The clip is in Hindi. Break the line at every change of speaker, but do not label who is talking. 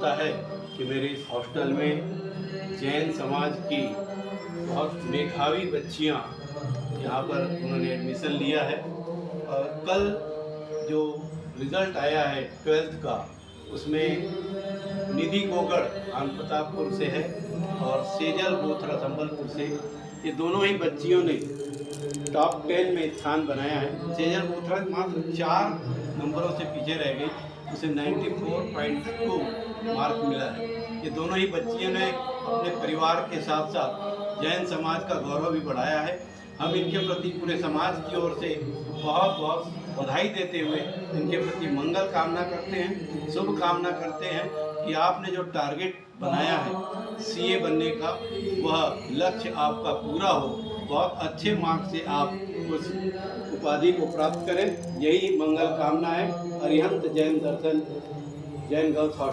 होता है कि मेरे इस हॉस्टल में जैन समाज की बहुत मेधावी बच्चियां यहाँ पर उन्होंने एडमिशन लिया है। और कल जो रिज़ल्ट आया है 12th का, उसमें निधि गोगड़ आन प्रतापपुर से है और सेजल बोथरा संबलपुर से। ये दोनों ही बच्चियों ने टॉप 10 में स्थान बनाया है। सेजल बोथरा मात्र 4 नंबरों से पीछे रह गई, उसे 94.2 मार्क मिला है। ये दोनों ही बच्चियों ने अपने परिवार के साथ साथ जैन समाज का गौरव भी बढ़ाया है। हम इनके प्रति पूरे समाज की ओर से बहुत बहुत बधाई देते हुए इनके प्रति मंगल कामना करते हैं, शुभ कामना करते हैं कि आपने जो टारगेट बनाया है सीए बनने का, वह लक्ष्य आपका पूरा हो। बहुत अच्छे मार्क्स से आप उस उपाधि को प्राप्त करें, यही मंगल कामना है। अरिहंत जैन दर्शन जैन गर्ल्स हॉस्टल।